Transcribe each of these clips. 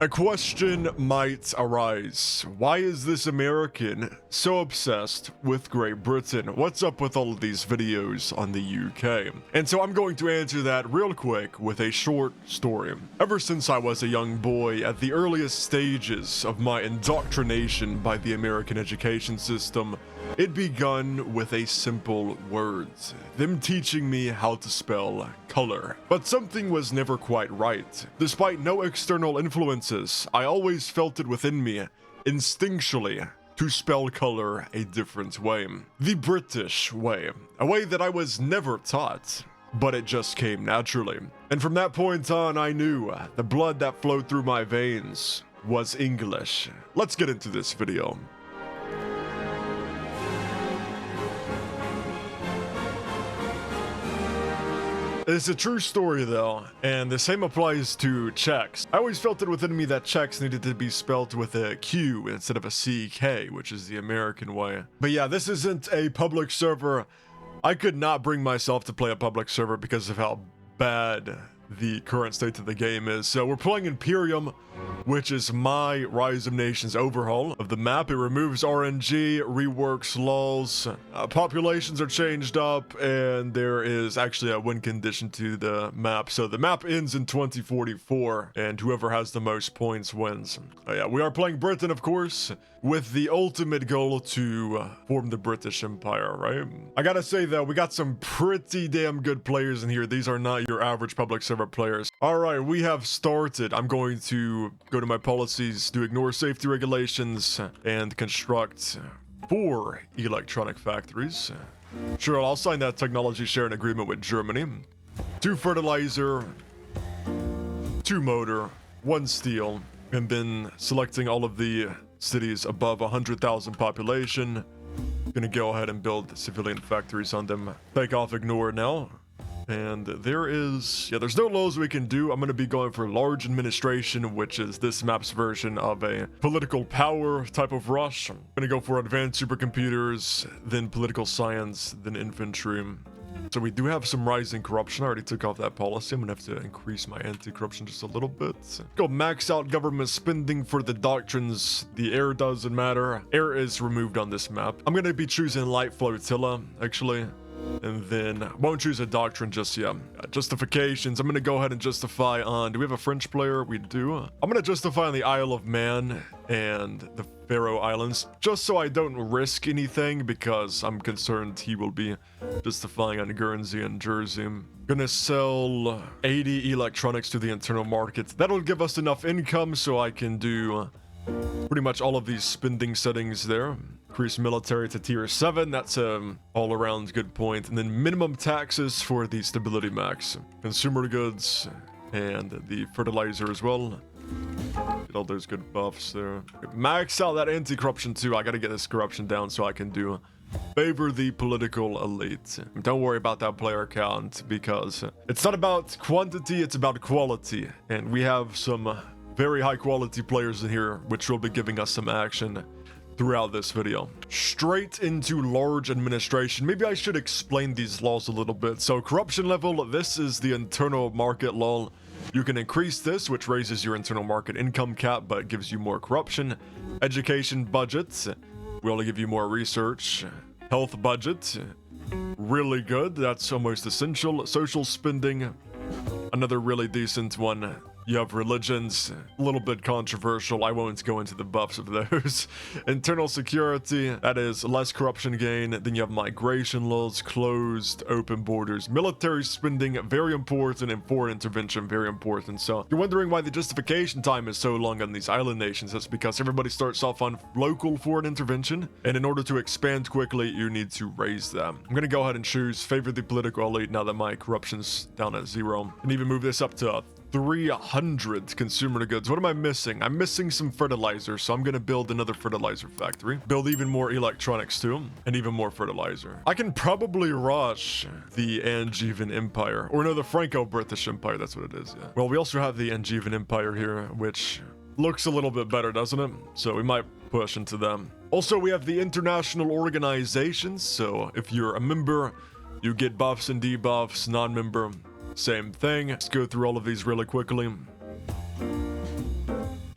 A question might arise. Why is this American so obsessed with Great Britain? What's up with all of these videos on the UK? And so I'm going to answer that real quick with a short story. Ever since I was a young boy, at the earliest stages of my indoctrination by the American education system, it begun with a simple word, them teaching me how to spell color. But something was never quite right. Despite no external influences, I always felt it within me, instinctually, to spell color a different way. The British way. A way that I was never taught, but it just came naturally. And from that point on, I knew the blood that flowed through my veins was English. Let's get into this video. It's a true story though, and the same applies to Czechs. I always felt it within me that Czechs needed to be spelt with a Q instead of a CK, which is the American way. But yeah, this isn't a public server. I could not bring myself to play a public server because of how bad the current state of the game is. So we're playing Imperium, which is my Rise of Nations overhaul of the map. It removes RNG, reworks laws, populations are changed up, and there is actually a win condition to the map. So the map ends in 2044, and whoever has the most points wins. Yeah, we are playing Britain, of course, with the ultimate goal to form the British Empire, right? I gotta say though, we got some pretty damn good players in here. These are not your average public server players. All right, we have started. I'm going to go to my policies to ignore safety regulations and construct 4 electronic factories. Sure, I'll sign that technology sharing agreement with Germany. 2 fertilizer, 2 motor, 1 steel, and then selecting all of the cities above 100,000 population. Gonna go ahead and build civilian factories on them. Take off ignore now. And there's no laws we can do. I'm going to be going for large administration, which is this map's version of a political power type of rush. I'm going to go for advanced supercomputers, then political science, then infantry. So we do have some rising corruption. I already took off that policy. I'm going to have to increase my anti-corruption just a little bit. Go max out government spending for the doctrines. The air doesn't matter. Air is removed on this map. I'm going to be choosing light flotilla, actually. And then won't choose a doctrine just yet. Justifications. I'm going to go ahead and justify on... Do we have a French player? We do. I'm going to justify on the Isle of Man and the Faroe Islands, just so I don't risk anything, because I'm concerned he will be justifying on Guernsey and Jersey. Gonna sell 80 electronics to the internal market. That'll give us enough income so I can do pretty much all of these spending settings there. Increase military to tier 7. That's all around good point. And then minimum taxes for the stability max. Consumer goods and the fertilizer as well. Get all those good buffs there. Max out that anti-corruption too. I gotta get this corruption down so I can do favor the political elite. Don't worry about that player count, because it's not about quantity, it's about quality. And we have some very high quality players in here, which will be giving us some action throughout this video. Straight into large administration. Maybe I should explain these laws a little bit. So corruption level, this is the internal market law. You can increase this, which raises your internal market income cap, but gives you more corruption. Education budget, we only give you more research. Health budget, really good. That's almost essential. Social spending, another really decent one. You have religions, a little bit controversial. I won't go into the buffs of those. Internal security, that is less corruption gain. Then you have migration laws, closed, open borders. Military spending, very important, and foreign intervention, very important. So you're wondering why the justification time is so long on these island nations. That's because everybody starts off on local foreign intervention, and in order to expand quickly, you need to raise them. I'm gonna go ahead and choose favor the political elite now that my corruption's down at 0, and even move this up to 300 consumer goods. What am I missing? I'm missing some fertilizer, so I'm gonna build another fertilizer factory. Build even more electronics too, and even more fertilizer. I can probably rush the Angevin Empire, or no, the Franco-British Empire, that's what it is, yeah. Well, we also have the Angevin Empire here, which looks a little bit better, doesn't it? So we might push into them. Also, we have the international organizations, so if you're a member, you get buffs and debuffs. Non-member, same thing. Let's go through all of these really quickly.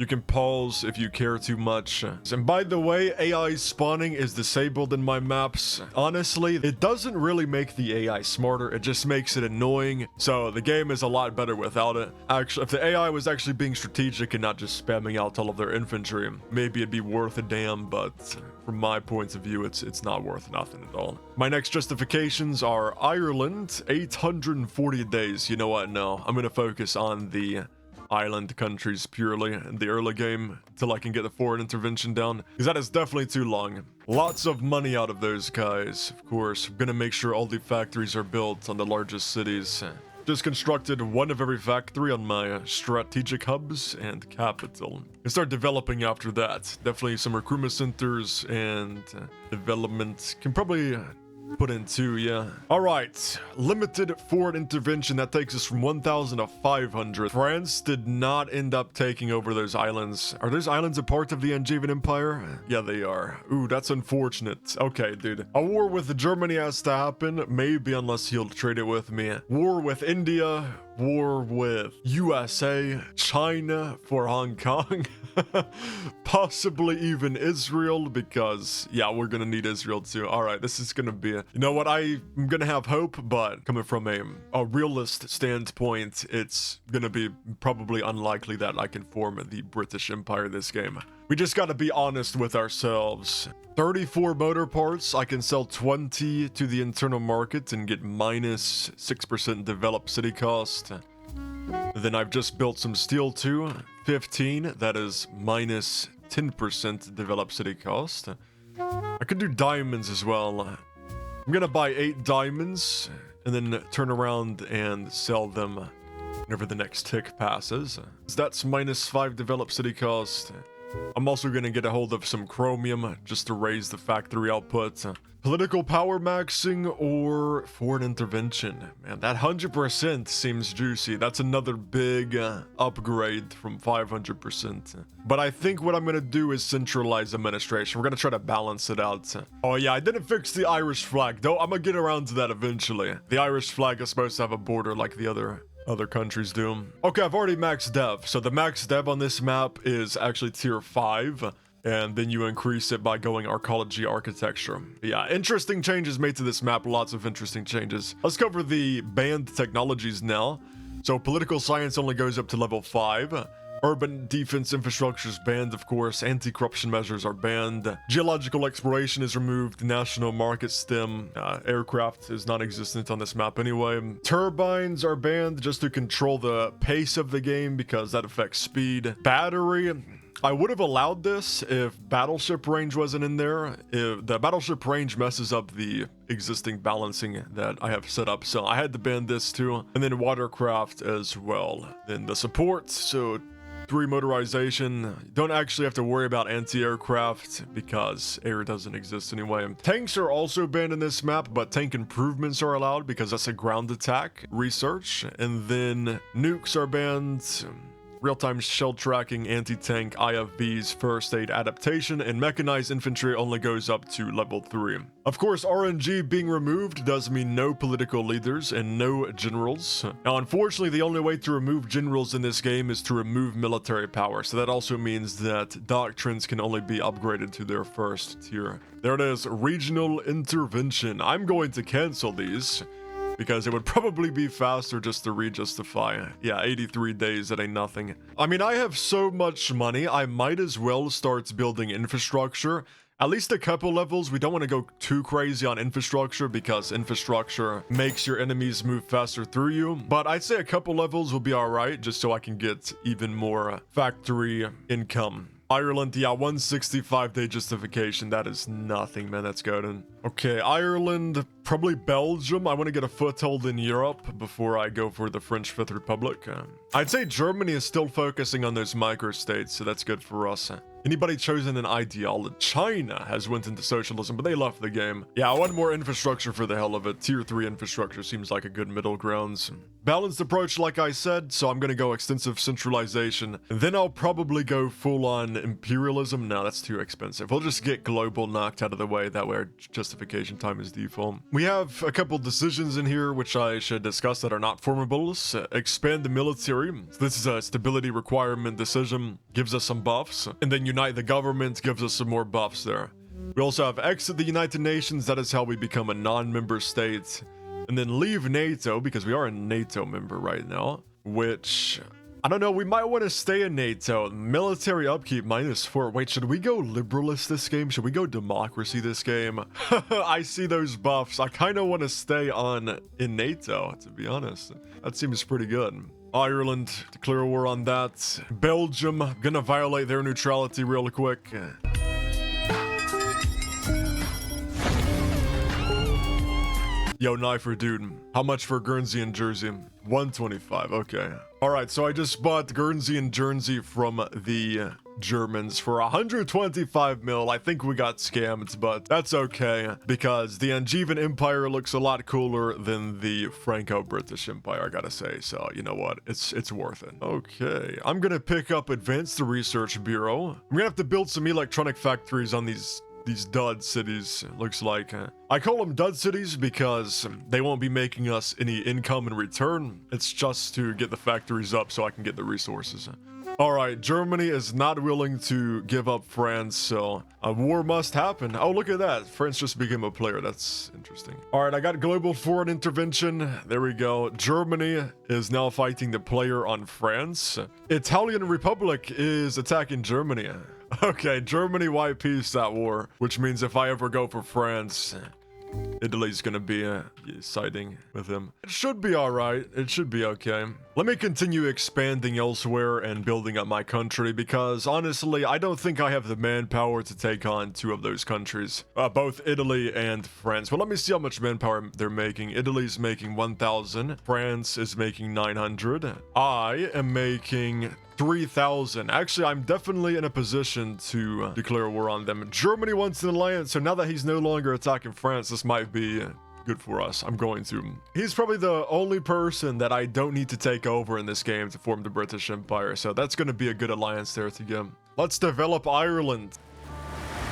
You can pause if you care too much. And by the way, AI spawning is disabled in my maps. Honestly, it doesn't really make the AI smarter, it just makes it annoying. So the game is a lot better without it. Actually, if the AI was actually being strategic and not just spamming out all of their infantry, maybe it'd be worth a damn, but from my point of view, it's not worth nothing at all. My next justifications are Ireland, 840 days. You know what? No, I'm gonna focus on the island countries purely in the early game till I can get the foreign intervention down, because that is definitely too long. Lots of money out of those guys, of course. I'm gonna make sure all the factories are built on the largest cities. Just constructed one of every factory on my strategic hubs and capital. And start developing after that. Definitely some recruitment centers and development can probably put in 2, yeah. All right, limited foreign intervention. That takes us from 1,000 to 500. France did not end up taking over those islands. Are those islands a part of the Angevin Empire? Yeah, they are. Ooh, that's unfortunate. Okay, dude. A war with Germany has to happen. Maybe, unless he'll trade it with me. War with India. War with USA, China for Hong Kong, possibly even Israel, because yeah, we're gonna need Israel too. All right, this is gonna be you know what, I'm gonna have hope, but coming from a realist standpoint, it's gonna be probably unlikely that I can form the British Empire this game. We just gotta be honest with ourselves. 34 motor parts, I can sell 20 to the internal market and get minus 6% developed city cost. Then I've just built some steel too, 15, that is minus 10% developed city cost. I could do diamonds as well. I'm gonna buy 8 diamonds and then turn around and sell them whenever the next tick passes. So that's minus 5 developed city cost. I'm also going to get a hold of some chromium just to raise the factory output. Political power maxing or foreign intervention. Man, that 100% seems juicy. That's another big upgrade from 500%. But I think what I'm going to do is centralize administration. We're going to try to balance it out. Oh yeah, I didn't fix the Irish flag, though. I'm going to get around to that eventually. The Irish flag is supposed to have a border like the other countries do. Okay, I've already maxed dev. So the max dev on this map is actually tier 5. And then you increase it by going archaeology architecture. Yeah, interesting changes made to this map. Lots of interesting changes. Let's cover the banned technologies now. So political science only goes up to level 5. Urban defense infrastructure is banned, of course. Anti-corruption measures are banned. Geological exploration is removed. National market stem. Aircraft is non-existent on this map anyway. Turbines are banned just to control the pace of the game because that affects speed. Battery. I would have allowed this if battleship range wasn't in there. If the battleship range messes up the existing balancing that I have set up, so I had to ban this too. And then watercraft as well. Then the support, so 3 motorization. Don't actually have to worry about anti-aircraft because air doesn't exist anyway. Tanks are also banned in this map, but tank improvements are allowed because that's a ground attack research. And then nukes are banned. Real-time shell tracking, anti-tank, IFVs, first aid adaptation, and mechanized infantry only goes up to level 3. Of course, RNG being removed does mean no political leaders and no generals. Now, unfortunately, the only way to remove generals in this game is to remove military power, so that also means that doctrines can only be upgraded to their first tier. There it is, regional intervention. I'm going to cancel these, because it would probably be faster just to re-justify. Yeah, 83 days, that ain't nothing. I mean, I have so much money, I might as well start building infrastructure. At least a couple levels. We don't want to go too crazy on infrastructure because infrastructure makes your enemies move faster through you. But I'd say a couple levels will be alright, just so I can get even more factory income. Ireland, yeah, 165-day justification. That is nothing, man. That's good. Okay, Ireland, probably Belgium. I want to get a foothold in Europe before I go for the French Fifth Republic. I'd say Germany is still focusing on those microstates, so that's good for us. Anybody chosen an ideology? China has went into socialism, but they left the game. Yeah, I want more infrastructure for the hell of it. Tier 3 infrastructure seems like a good middle ground. Balanced approach, like I said, so I'm gonna go extensive centralization. Then I'll probably go full-on imperialism. No, that's too expensive. We'll just get global knocked out of the way. That way our classification time is default. We have a couple decisions in here which I should discuss that are not formables. Expand the military. This is a stability requirement decision, gives us some buffs. And then unite the government gives us some more buffs there. We also have exit the United Nations. That is how we become a non-member state. And then leave NATO, because we are a NATO member right now, which, I don't know, we might want to stay in NATO. Military upkeep -4. Wait, should we go liberalist this game? Should we go democracy this game? I see those buffs. I kind of want to stay in NATO, to be honest. That seems pretty good. Ireland, declare war on that. Belgium, gonna violate their neutrality real quick. Yo, Knifer, dude. How much for Guernsey and Jersey? 125, okay. Alright, so I just bought Guernsey and Jersey from the Germans for 125 mil. I think we got scammed, but that's okay, because the Angevin Empire looks a lot cooler than the Franco-British Empire, I gotta say. So, you know what? It's worth it. Okay, I'm gonna pick up Advanced Research Bureau. I'm gonna have to build some electronic factories on these dud cities, looks like. I call them dud cities because they won't be making us any income in return. It's just to get the factories up so I can get the resources. Alright, Germany is not willing to give up France, so a war must happen. Oh, look at that. France just became a player. That's interesting. Alright, I got global foreign intervention. There we go. Germany is now fighting the player on France. Italian Republic is attacking Germany. Okay, Germany white peace that war, which means if I ever go for France, Italy's gonna be siding with him. It should be alright. It should be okay. Let me continue expanding elsewhere and building up my country, because honestly, I don't think I have the manpower to take on 2 of those countries. Both Italy and France. Well, let me see how much manpower they're making. Italy's making 1,000. France is making 900. I am making 3,000. Actually, I'm definitely in a position to declare war on them. Germany wants an alliance, so now that he's no longer attacking France, this might be good for us. I'm going to. He's probably the only person that I don't need to take over in this game to form the British Empire, so that's going to be a good alliance there to get. Let's develop Ireland.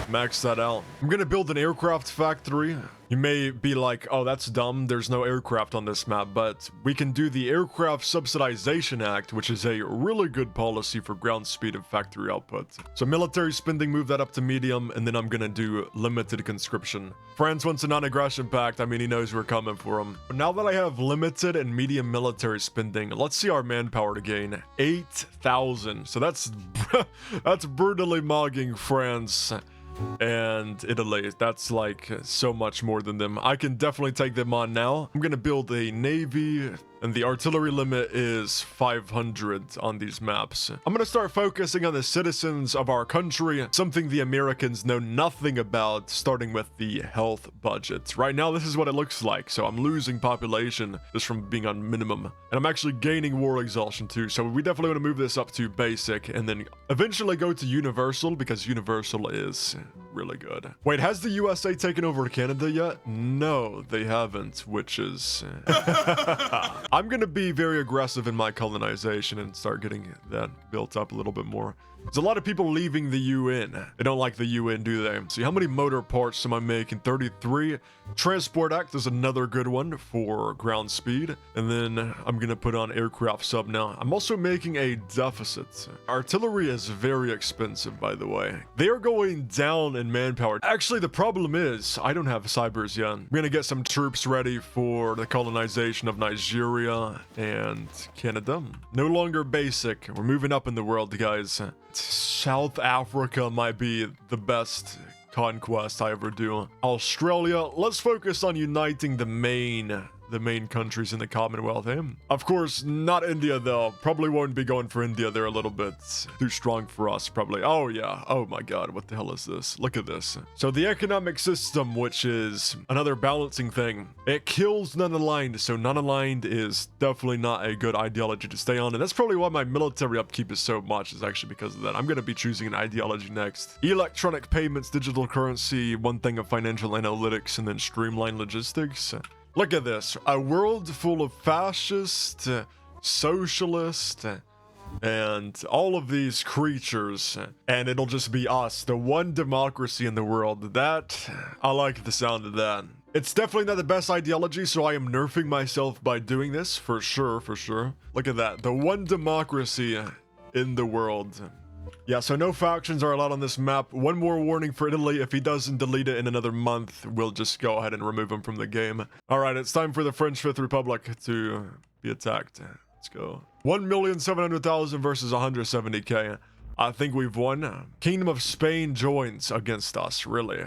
Max that out. I'm gonna build an aircraft factory. You may be like, oh, that's dumb. There's no aircraft on this map, but we can do the Aircraft Subsidization Act, which is a really good policy for ground speed and factory output. So military spending, move that up to medium, and then I'm gonna do limited conscription. France wants a non-aggression pact. I mean, he knows we're coming for him. But now that I have limited and medium military spending, let's see our manpower to gain. 8,000. So that's that's brutally mugging France and Italy. That's like so much more than them. I can definitely take them on now. I'm gonna build a navy, and the artillery limit is 500 on these maps. I'm gonna start focusing on the citizens of our country, something the Americans know nothing about, starting with the health budget. Right now, this is what it looks like. So I'm losing population just from being on minimum, and I'm actually gaining war exhaustion too. So we definitely want to move this up to basic, and then eventually go to universal, because universal is really good. Wait, has the USA taken over Canada yet? No, they haven't, which is... I'm gonna be very aggressive in my colonization and start getting that built up a little bit more. There's a lot of people leaving the UN. They don't like the UN, do they? See, how many motor parts am I making? 33. Transport Act is another good one for ground speed. And then I'm gonna put on aircraft sub now. I'm also making a deficit. Artillery is very expensive, by the way. They are going down in manpower. Actually, the problem is I don't have cybers yet. I'm gonna get some troops ready for the colonization of Nigeria and Canada. No longer basic. We're moving up in the world, guys. South Africa might be the best conquest I ever do. Australia, let's focus on uniting the main countries in the Commonwealth. Of course, not India though. Probably won't be going for India. They're a little bit too strong for us, probably. Oh yeah. Oh my god, what the hell is this? Look at this. So the economic system, which is another balancing thing, it kills non-aligned. So non-aligned is definitely not a good ideology to stay on, and that's probably why my military upkeep is so much, is actually because of that. I'm gonna be choosing an ideology next. Electronic payments, digital currency, one thing of financial analytics, and then streamlined logistics. Look at this. A world full of fascist, socialist, and all of these creatures, and it'll just be us, the one democracy in the world. That, I like the sound of that. It's definitely not the best ideology, so I am nerfing myself by doing this, for sure, for sure. Look at that, the one democracy in the world. Yeah, so no factions are allowed on this map. One more warning for Italy: if he doesn't delete it in another month, we'll just go ahead and remove him from the game. Alright, it's time for the French Fifth Republic to be attacked. Let's go. 1,700,000 versus 170k. I think we've won. Kingdom of Spain joins against us, really.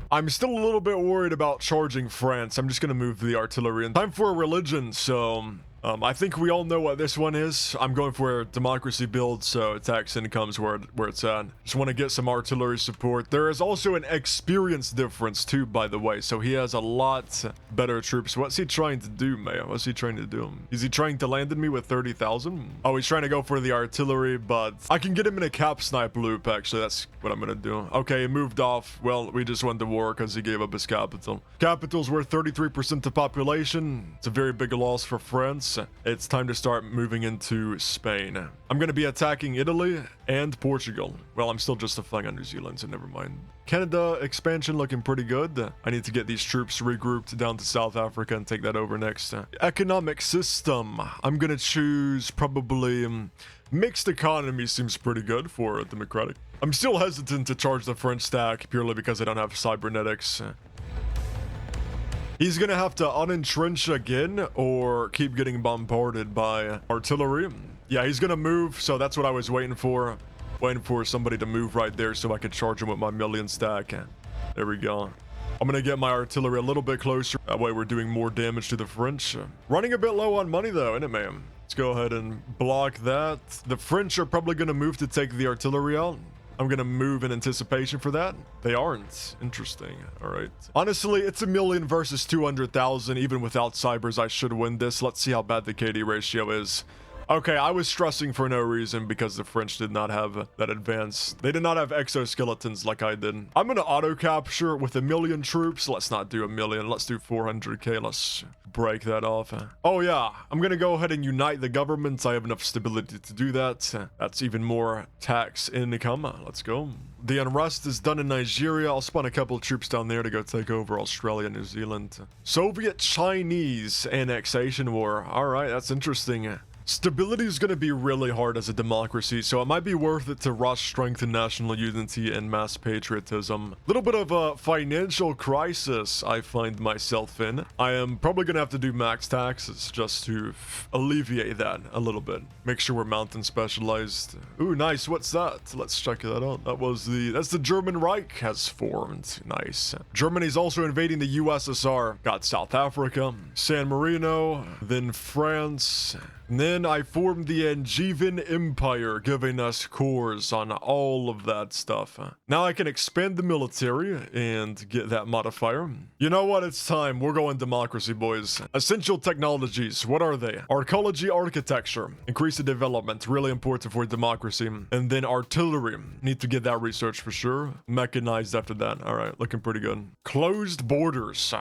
I'm still a little bit worried about charging France. I'm just gonna move the artillery in. Time for a religion, so I think we all know what this one is. I'm going for a democracy build, so tax income's where it's at. Just want to get some artillery support. There is also an experience difference too, by the way, so he has a lot better troops. What's he trying to do, man? What's he trying to do? Is he trying to land me with 30,000? Oh, he's trying to go for the artillery, but I can get him in a cap snipe loop, actually. That's what I'm gonna do. Okay, he moved off. Well, we just went to war because he gave up his capital. Capital's worth 33% of population. It's a very big loss for France. It's time to start moving into Spain. I'm going to be attacking Italy and Portugal. Well, I'm still justifying on New Zealand, so never mind. Canada expansion looking pretty good. I need to get these troops regrouped down to South Africa and take that over next. Economic system. I'm going to choose probably mixed economy. Seems pretty good for democratic. I'm still hesitant to charge the French stack purely because I don't have cybernetics. He's gonna have to unentrench again or keep getting bombarded by artillery. Yeah, he's gonna move, so that's what I was waiting for. Waiting for somebody to move right there so I could charge him with my million stack. There we go. I'm gonna get my artillery a little bit closer. That way we're doing more damage to the French. Running a bit low on money though, isn't it, man? Let's go ahead and block that. The French are probably gonna move to take the artillery out. I'm gonna move in anticipation for that. They aren't. Interesting. All right. Honestly, it's 1,000,000 versus 200,000. Even without cybers, I should win this. Let's see how bad the KD ratio is. Okay, I was stressing for no reason because the French did not have that advance. They did not have exoskeletons like I did. I'm gonna auto capture with 1,000,000 troops. Let's not do 1,000,000. Let's do 400k. Let's break that off. Oh yeah, I'm gonna go ahead and unite the governments. I have enough stability to do that. That's even more tax income. Let's go. The unrest is done in Nigeria. I'll spawn a couple of troops down there to go take over Australia, New Zealand. Soviet-Chinese annexation war. All right, that's interesting. Stability is going to be really hard as a democracy, so it might be worth it to rush strengthen national unity and mass patriotism. Little bit of a financial crisis I find myself in. I am probably going to have to do max taxes just to alleviate that a little bit. Make sure we're mountain specialized. Ooh, nice. What's that? Let's check that out. That's the German Reich has formed. Nice. Germany's also invading the USSR. Got South Africa, San Marino, then France. And then I formed the Angevin Empire, giving us cores on all of that stuff. Now I can expand the military and get that modifier. You know what? It's time. We're going democracy, boys. Essential technologies. What are they? Arcology architecture. Increase the development. Really important for democracy. And then artillery. Need to get that research for sure. Mechanized after that. All right. Looking pretty good. Closed borders.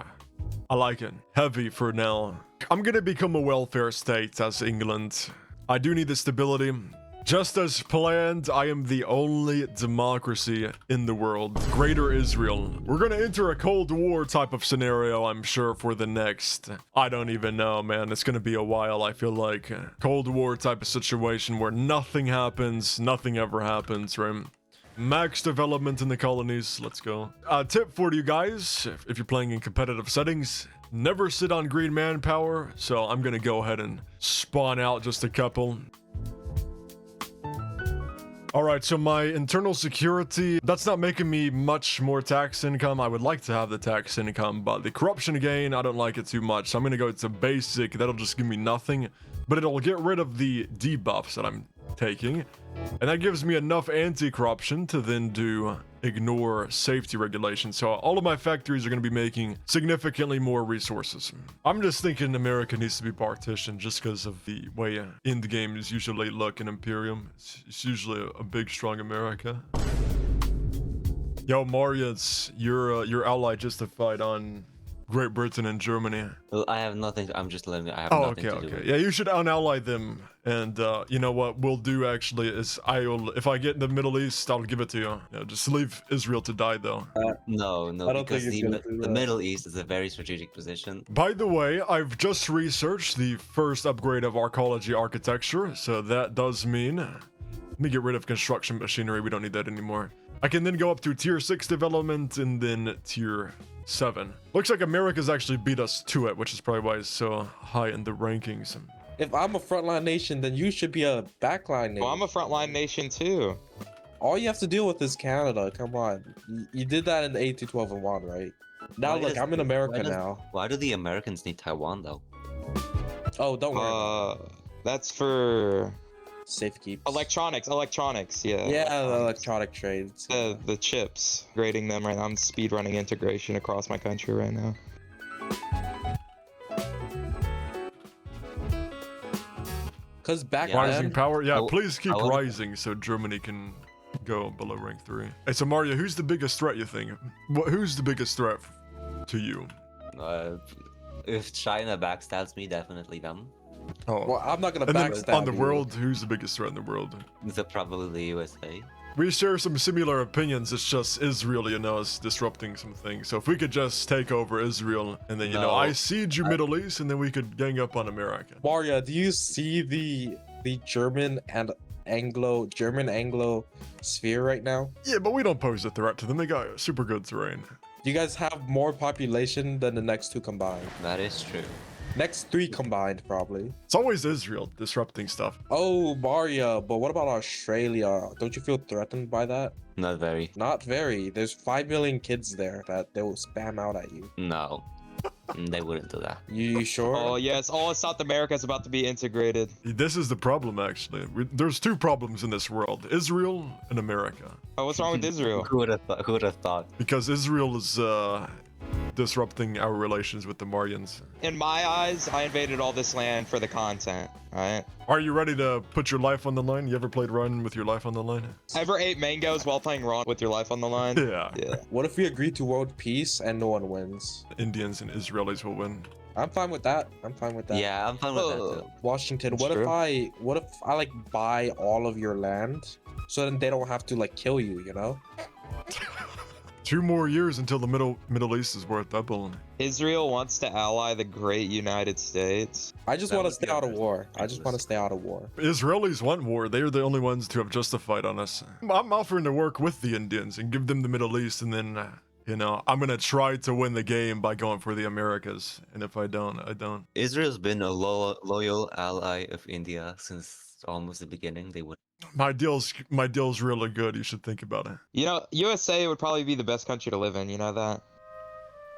I like it. Heavy for now. I'm gonna become a welfare state as England. I do need the stability. Just as planned, I am the only democracy in the world. Greater Israel. We're gonna enter a Cold War type of scenario, I'm sure, for the next... I don't even know, man. It's gonna be a while, I feel like. Cold War type of situation where nothing happens, nothing ever happens, right? Max development in the colonies. Let's go. Tip for you guys, if you're playing in competitive settings, never sit on green manpower. So I'm gonna go ahead and spawn out just a couple. All right, so my internal security, that's not making me much more tax income. I would like to have the tax income, but the corruption gain, I don't like it too much. So I'm gonna go to basic. That'll just give me nothing, but it'll get rid of the debuffs that I'm taking. And that gives me enough anti-corruption to then ignore safety regulations. So all of my factories are going to be making significantly more resources. I'm just thinking America needs to be partitioned just because of the way end games usually look in Imperium. It's usually a big, strong America. Yo, Marius, your ally justified on Great Britain and Germany. Well, I have nothing. I'm just letting. I have Oh, nothing okay, to do okay. with Yeah, you should unally them. And you know what we'll do actually is if I get in the Middle East, I'll give it to you. You know, just leave Israel to die though. No, I don't because think he's gonna do the that. Middle East is a very strategic position. By the way, I've just researched the first upgrade of archaeology architecture, so that does mean let me get rid of construction machinery. We don't need that anymore. I can then go up to tier 6 development and then tier 7. Looks like America's actually beat us to it, which is probably why it's so high in the rankings. If I'm a frontline nation, then you should be a backline nation. Well, I'm a frontline nation too. All you have to deal with is Canada. Come on, you did that in the 8 to 12 and 1, right? Now Why look, does- I'm in America why does- now. Why do the Americans need Taiwan though? Oh, don't worry. That's for Safe keeps. electronics. Yeah. Yeah, the electronic trades. The chips. Grading them right now. I'm speed running integration across my country right now. Cause back Yeah. Rising then, power? Yeah, I- please keep I wanna- rising so Germany can go below rank 3. Hey, so Mario, who's the biggest threat you think? Who's the biggest threat to you? If China backstabs me, definitely them. Oh. well, I'm not gonna And then backstab on the you. world, who's the biggest threat in the world? Probably the USA. We share some similar opinions. It's just Israel, you know, is disrupting some things. So if we could just take over Israel and then, you know, No. I siege you Middle East and then we could gang up on America. Maria, do you see the German and Anglo sphere right now? Yeah, but we don't pose a threat to them. They got super good terrain. You guys have more population than the next two combined. That is true. Next three combined, probably. It's always Israel disrupting stuff. Oh, Maria, but what about Australia? Don't you feel threatened by that? Not very. Not very. There's 5 million kids there that they will spam out at you. No. They wouldn't do that. You sure? Oh yes, all of South America is about to be integrated. This is the problem, actually. There's two problems in this world. Israel and America. Oh, what's wrong with Israel? Who would have thought? Because Israel is disrupting our relations with the Maryans. In my eyes, I invaded all this land for the content. Alright. Are you ready to put your life on the line? You ever played Run with your life on the line? Ever ate mangoes while playing Ron with your life on the line? Yeah. Yeah. What if we agree to world peace and no one wins? Indians and Israelis will win. I'm fine with that. I'm fine with that. Yeah, I'm fine with that too. Washington, That's what if true. I like buy all of your land so then they don't have to like kill you, you know? 2 more years until the Middle East is worth doubling. Israel wants to ally the great United States. I just That want to would stay be out of war. I just ridiculous. want to stay out of war. Israelis want war. They're the only ones to have justified on us. I'm offering to work with the Indians and give them the Middle East, and then, you know, I'm gonna try to win the game by going for the Americas. And if I don't, I don't. Israel's been a loyal ally of India since almost the beginning. They would. My deal's really good. You should think about it. You know, USA would probably be the best country to live in. You know that?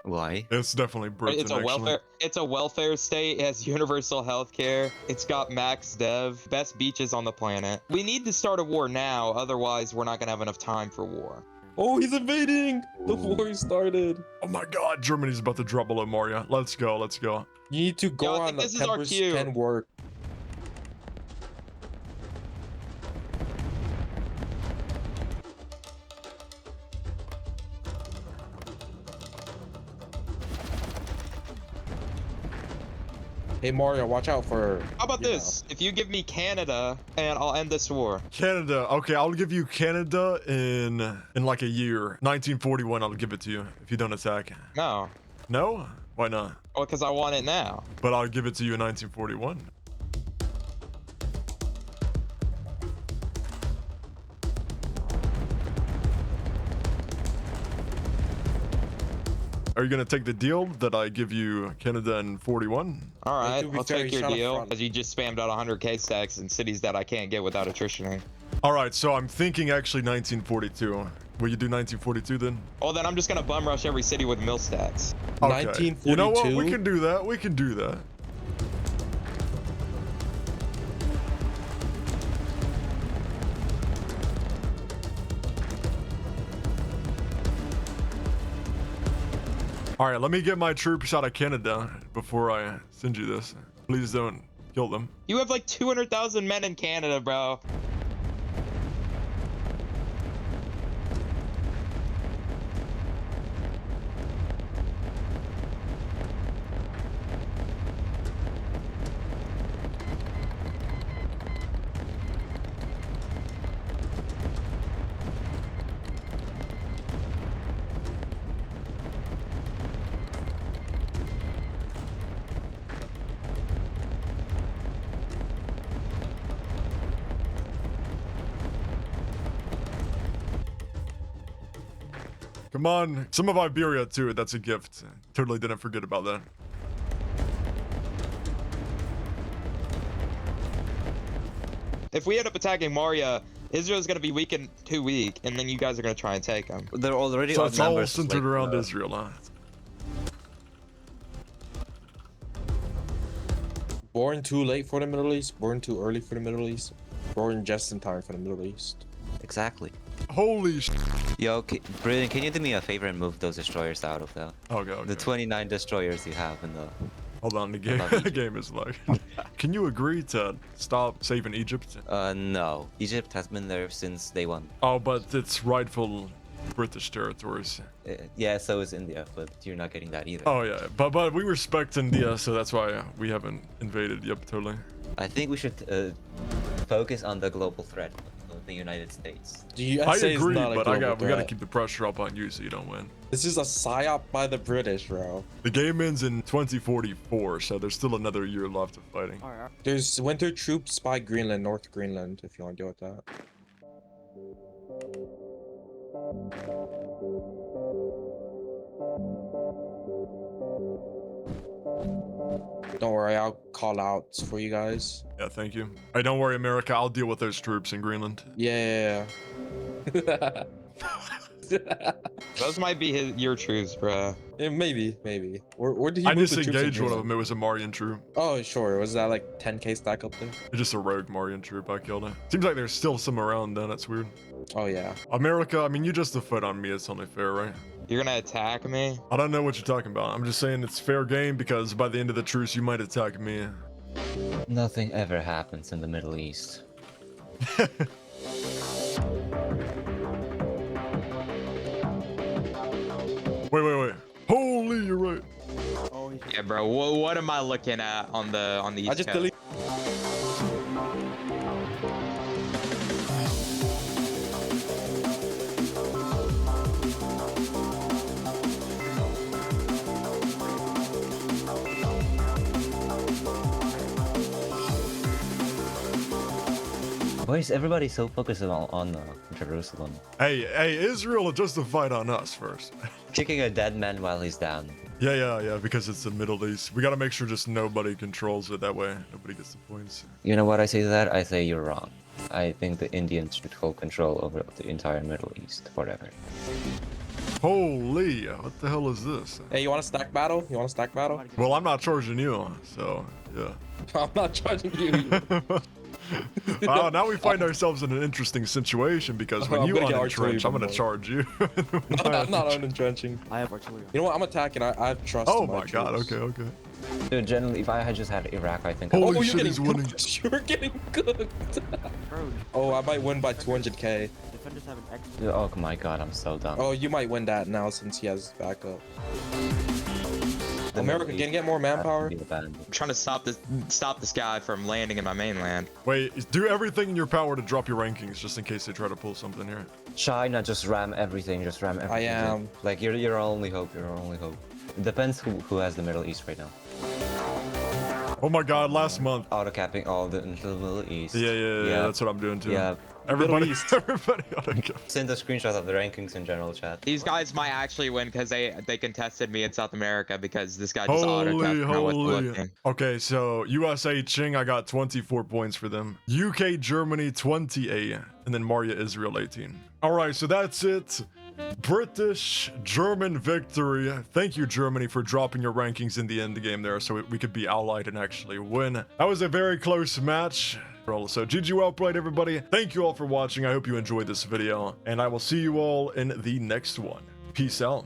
Why? It's definitely Britain. It's a actually. welfare. It's a welfare state. It has universal health care. It's got max dev, best beaches on the planet. We need to start a war now, otherwise we're not gonna have enough time for war. Oh, he's invading! The Ooh. war started. Oh my God, Germany's about to drop below Maria. Let's go. Let's go. You need to go Yo, I on think a this is our 10% work. Hey Mario, watch out for. How about you know. this? If you give me Canada, and I'll end this war. Canada. Okay, I'll give you Canada in like a year. 1941. I'll give it to you if you don't attack. No. No? Why not? Well, because I want it now. But I'll give it to you in 1941. Are you gonna take the deal that I give you Canada in 41? All right, to be I'll fair, take he your shot up deal front. because you just spammed out 100k stacks in cities that I can't get without attritioning. All right, so I'm thinking actually 1942. Will you do 1942 then? Well, then I'm just gonna bum rush every city with mill stacks. Okay. You know what? We 1942? can do that. We can do that. All right, let me get my troops out of Canada before I send you this. Please don't kill them. You have like 200,000 men in Canada, bro. Come on. Some of Iberia too. That's a gift. Totally didn't forget about that. If we end up attacking Moria, Israel's gonna be weakened too weak, and then you guys are gonna try and take them. They're already So it's all outnumbered, centered like, around Israel, huh? Born too late for the Middle East, born too early for the Middle East, born just in time for the Middle East. Exactly. Holy sh! Yo, Brilliant, can you do me a favor and move those destroyers out of there? Okay. The 29 destroyers you have in the... Hold on, the game, the game is like. Can you agree to stop saving Egypt? No. Egypt has been there since day one. Oh, but it's rightful British territories. Yeah, so is India, but you're not getting that either. Oh yeah, but we respect India, so that's why we haven't invaded. Yep, totally. I think we should focus on the global threat of the United States. The USA I is agree, not a but we global gotta threat. keep the pressure up on you so you don't win. This is a psyop by the British, bro. The game ends in 2044, so there's still another year left of fighting. There's winter troops by Greenland, North Greenland, if you want to deal with that. Don't worry, I'll call outs for you guys. Yeah, thank you. Hey, don't worry, America. I'll deal with those troops in Greenland. Yeah. Those might be your troops, bruh. Yeah, maybe. Where did he I move the troops in disengaged one of Greenland? them. It was a Marian troop. Oh, sure. Was that like 10k stack up there? It's just a rogue Marian troop. I killed it. Seems like there's still some around then. That's weird. Oh, yeah. America, I mean, you just a foot on me. It's only fair, right? You're gonna attack me? I don't know what you're talking about. I'm just saying it's fair game because by the end of the truce, you might attack me. Nothing ever happens in the Middle East. Wait. Holy, you're right. Yeah, bro. What am I looking at on the East I just Coast? delete. Why is everybody so focused on Jerusalem? Hey, Israel just to fight on us first. Kicking a dead man while he's down. Yeah, because it's the Middle East. We gotta make sure just nobody controls it. That way, nobody gets the points. You know what I say to that? I say you're wrong. I think the Indians should hold control over the entire Middle East forever. Holy, what the hell is this? Hey, you want a stack battle? Well, I'm not charging you, so yeah. I'm not charging you. Now we find ourselves in an interesting situation because when I'm you gonna get artillery unentrench, I'm gonna bombarded. charge you. I'm not unentrenching. I have artillery. You know what? I'm attacking. I have trust. Oh in my god, troops. okay. Dude, generally, if I had just had Iraq, I think... Holy Oh, shit, you're he's getting winning. cooked. You're getting cooked. Bro, Oh, I might win by 200k. defenders have an extra. Dude, oh my god, I'm so dumb. Oh, you might win that now since he has backup. The America, Middle can East get more has to manpower? be abandoned. I'm trying to stop this guy from landing in my mainland. Wait, do everything in your power to drop your rankings just in case they try to pull something here. China, just ram everything, I am. Like, you're your only hope, It depends who has the Middle East right now. Oh my god, last month. Auto-capping all into the Middle East. Yeah, that's what I'm doing too. Yeah. Everybody, East. everybody auto-cap. Send a screenshot of the rankings in general chat. These guys might actually win because they contested me in South America because this guy just auto-tapped. Holy. Okay, so USA Ching, I got 24 points for them. UK Germany 28, and then Maria Israel 18. All right, so that's it. British German victory. Thank you, Germany, for dropping your rankings in the end game there so we could be allied and actually win. That was a very close match. So GG well played, everybody. Thank you all for watching. I hope you enjoyed this video, and I will see you all in the next one. Peace out.